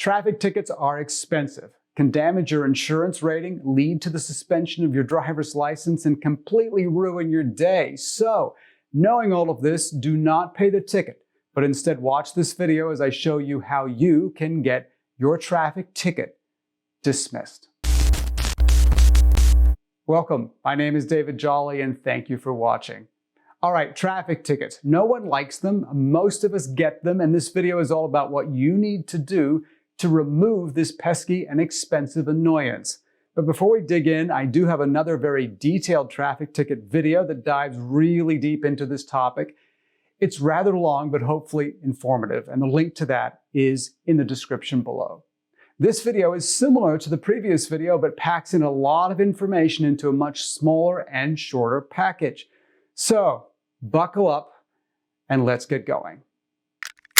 Traffic tickets are expensive, can damage your insurance rating, lead to the suspension of your driver's license, and completely ruin your day. So, knowing all of this, do not pay the ticket, but instead watch this video as I show you how you can get your traffic ticket dismissed. Welcome, my name is David Jolly and thank you for watching. Alright, traffic tickets. No one likes them, most of us get them, and this video is all about what you need to do to remove this pesky and expensive annoyance. But before we dig in, I do have another very detailed traffic ticket video that dives really deep into this topic. It's rather long, but hopefully informative, and the link to that is in the description below. This video is similar to the previous video, but packs in a lot of information into a much smaller and shorter package. So, buckle up and let's get going.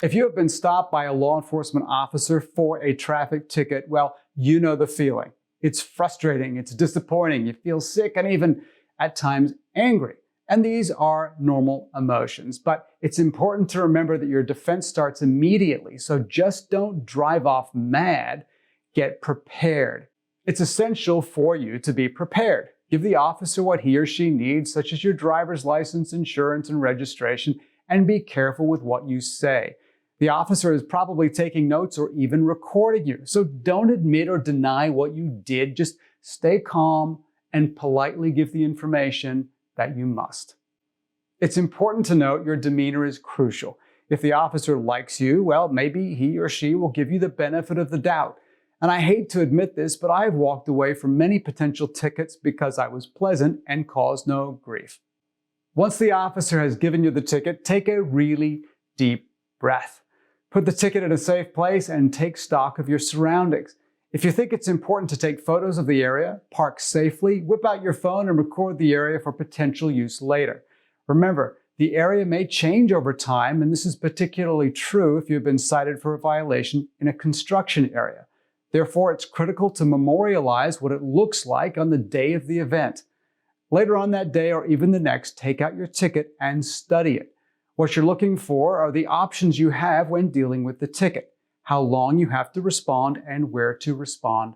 If you have been stopped by a law enforcement officer for a traffic ticket, well, you know the feeling. It's frustrating, it's disappointing, you feel sick and even at times angry. And these are normal emotions, but it's important to remember that your defense starts immediately, so just don't drive off mad, get prepared. It's essential for you to be prepared. Give the officer what he or she needs, such as your driver's license, insurance, and registration, and be careful with what you say. The officer is probably taking notes or even recording you, so don't admit or deny what you did. Just stay calm and politely give the information that you must. It's important to note your demeanor is crucial. If the officer likes you, well, maybe he or she will give you the benefit of the doubt. And I hate to admit this, but I've walked away from many potential tickets because I was pleasant and caused no grief. Once the officer has given you the ticket, take a really deep breath. Put the ticket in a safe place and take stock of your surroundings. If you think it's important to take photos of the area, park safely, whip out your phone and record the area for potential use later. Remember, the area may change over time, and this is particularly true if you've been cited for a violation in a construction area. Therefore, it's critical to memorialize what it looks like on the day of the event. Later on that day or even the next, take out your ticket and study it. What you're looking for are the options you have when dealing with the ticket, how long you have to respond, and where to respond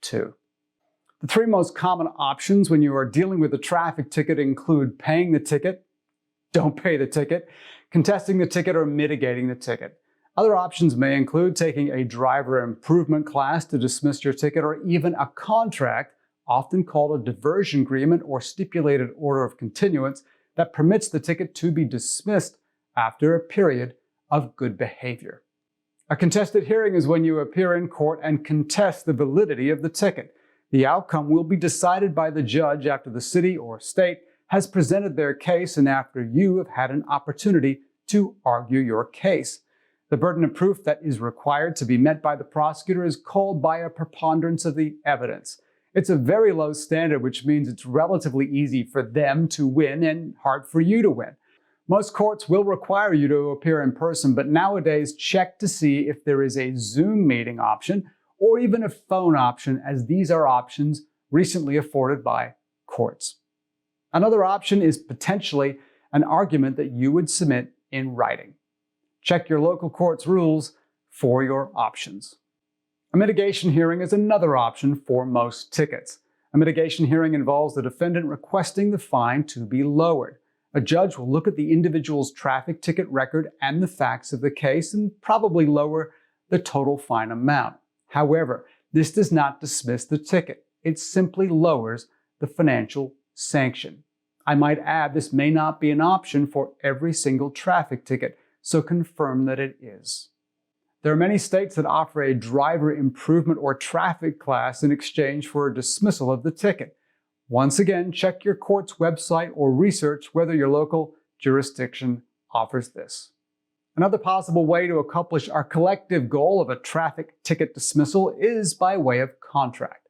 to. The three most common options when you are dealing with a traffic ticket include paying the ticket, don't pay the ticket, contesting the ticket, or mitigating the ticket. Other options may include taking a driver improvement class to dismiss your ticket, or even a contract, often called a diversion agreement or stipulated order of continuance, that permits the ticket to be dismissed after a period of good behavior. A contested hearing is when you appear in court and contest the validity of the ticket. The outcome will be decided by the judge after the city or state has presented their case and after you have had an opportunity to argue your case. The burden of proof that is required to be met by the prosecutor is called by a preponderance of the evidence. It's a very low standard, which means it's relatively easy for them to win and hard for you to win. Most courts will require you to appear in person, but nowadays check to see if there is a Zoom meeting option or even a phone option, as these are options recently afforded by courts. Another option is potentially an argument that you would submit in writing. Check your local court's rules for your options. A mitigation hearing is another option for most tickets. A mitigation hearing involves the defendant requesting the fine to be lowered. A judge will look at the individual's traffic ticket record and the facts of the case and probably lower the total fine amount. However, this does not dismiss the ticket. It simply lowers the financial sanction. I might add, this may not be an option for every single traffic ticket, so confirm that it is. There are many states that offer a driver improvement or traffic class in exchange for a dismissal of the ticket. Once again, check your court's website or research whether your local jurisdiction offers this. Another possible way to accomplish our collective goal of a traffic ticket dismissal is by way of contract.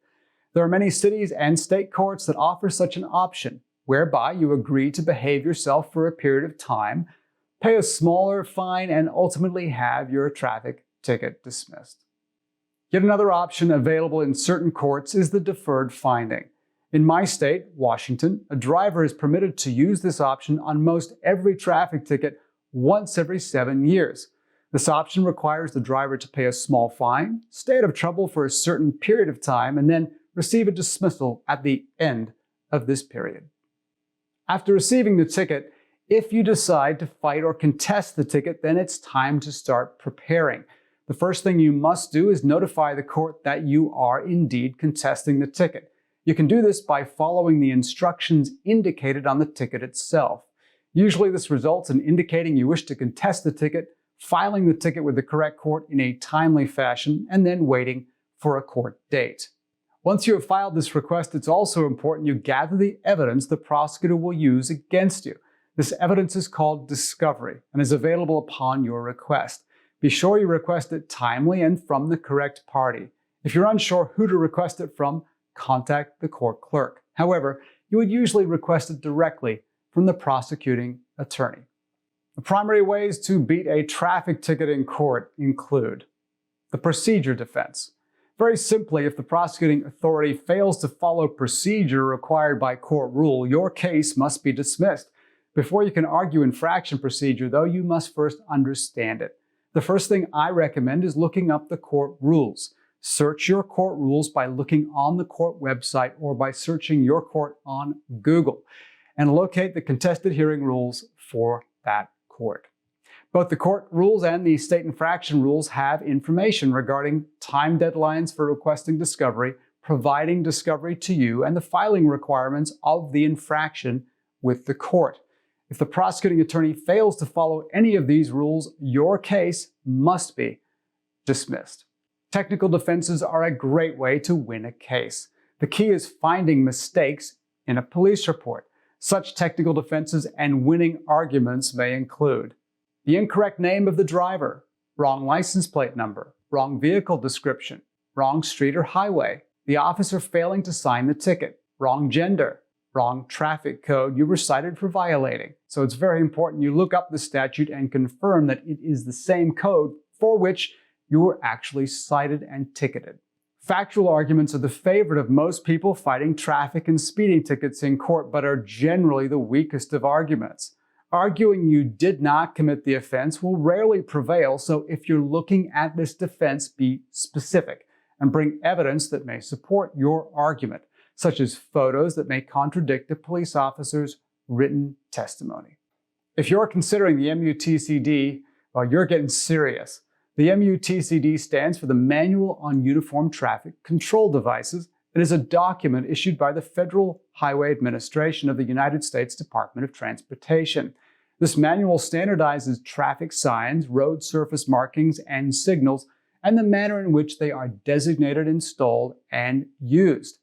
There are many cities and state courts that offer such an option, whereby you agree to behave yourself for a period of time, pay a smaller fine, and ultimately have your traffic ticket dismissed. Yet another option available in certain courts is the deferred finding. In my state, Washington, a driver is permitted to use this option on most every traffic ticket once every 7 years. This option requires the driver to pay a small fine, stay out of trouble for a certain period of time, and then receive a dismissal at the end of this period. After receiving the ticket, if you decide to fight or contest the ticket, then it's time to start preparing. The first thing you must do is notify the court that you are indeed contesting the ticket. You can do this by following the instructions indicated on the ticket itself. Usually this results in indicating you wish to contest the ticket, filing the ticket with the correct court in a timely fashion, and then waiting for a court date. Once you have filed this request, it's also important you gather the evidence the prosecutor will use against you. This evidence is called discovery and is available upon your request. Be sure you request it timely and from the correct party. If you're unsure who to request it from, contact the court clerk. However, you would usually request it directly from the prosecuting attorney. The primary ways to beat a traffic ticket in court include the procedure defense. Very simply, if the prosecuting authority fails to follow procedure required by court rule, your case must be dismissed. Before you can argue infraction procedure, though, you must first understand it. The first thing I recommend is looking up the court rules. Search your court rules by looking on the court website or by searching your court on Google, and locate the contested hearing rules for that court. Both the court rules and the state infraction rules have information regarding time deadlines for requesting discovery, providing discovery to you, and the filing requirements of the infraction with the court. If the prosecuting attorney fails to follow any of these rules, your case must be dismissed. Technical defenses are a great way to win a case. The key is finding mistakes in a police report. Such technical defenses and winning arguments may include the incorrect name of the driver, wrong license plate number, wrong vehicle description, wrong street or highway, the officer failing to sign the ticket, wrong gender, wrong traffic code you were cited for violating. So it's very important you look up the statute and confirm that it is the same code for which you were actually cited and ticketed. Factual arguments are the favorite of most people fighting traffic and speeding tickets in court, but are generally the weakest of arguments. Arguing you did not commit the offense will rarely prevail, so if you're looking at this defense, be specific and bring evidence that may support your argument, such as photos that may contradict a police officer's written testimony. If you're considering the MUTCD, well, you're getting serious. The MUTCD stands for the Manual on Uniform Traffic Control Devices. It is a document issued by the Federal Highway Administration of the United States Department of Transportation. This manual standardizes traffic signs, road surface markings, and signals, and the manner in which they are designated, installed, and used.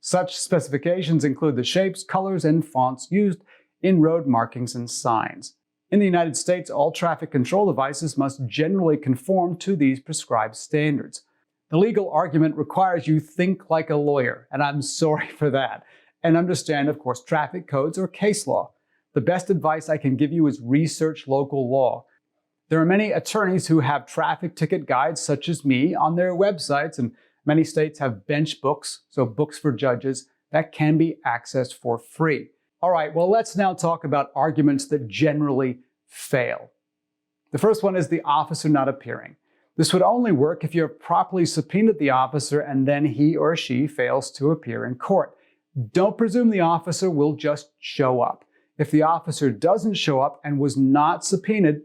Such specifications include the shapes, colors, and fonts used in road markings and signs. In the United States, all traffic control devices must generally conform to these prescribed standards. The legal argument requires you think like a lawyer, and I'm sorry for that, and understand, of course, traffic codes or case law. The best advice I can give you is research local law. There are many attorneys who have traffic ticket guides, such as me, on their websites, and many states have bench books, so books for judges, that can be accessed for free. All right, well, let's now talk about arguments that generally fail. The first one is the officer not appearing. This would only work if you have properly subpoenaed the officer and then he or she fails to appear in court. Don't presume the officer will just show up. If the officer doesn't show up and was not subpoenaed,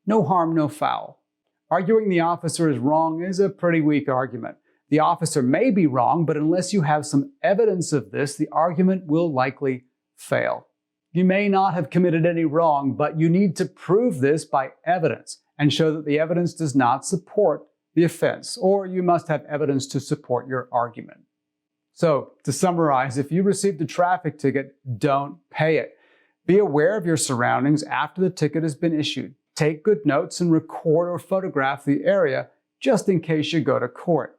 no harm, no foul. Arguing the officer is wrong is a pretty weak argument. The officer may be wrong, but unless you have some evidence of this, the argument will likely fail. You may not have committed any wrong, but you need to prove this by evidence and show that the evidence does not support the offense, or you must have evidence to support your argument. So, to summarize, if you received a traffic ticket, don't pay it. Be aware of your surroundings after the ticket has been issued. Take good notes and record or photograph the area just in case you go to court.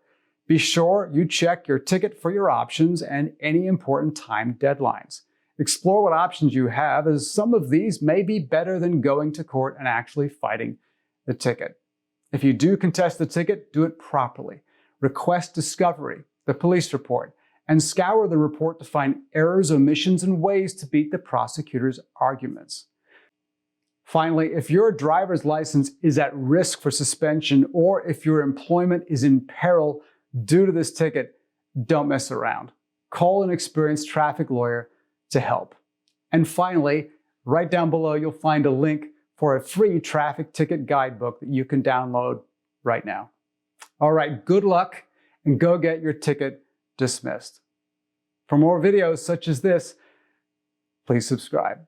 Be sure you check your ticket for your options and any important time deadlines. Explore what options you have, as some of these may be better than going to court and actually fighting the ticket. If you do contest the ticket, do it properly. Request discovery, the police report, and scour the report to find errors, omissions, and ways to beat the prosecutor's arguments. Finally, if your driver's license is at risk for suspension or if your employment is in peril due to this ticket, don't mess around. Call an experienced traffic lawyer to help. And finally, right down below, you'll find a link for a free traffic ticket guidebook that you can download right now. All right, good luck and go get your ticket dismissed. For more videos such as this, please subscribe.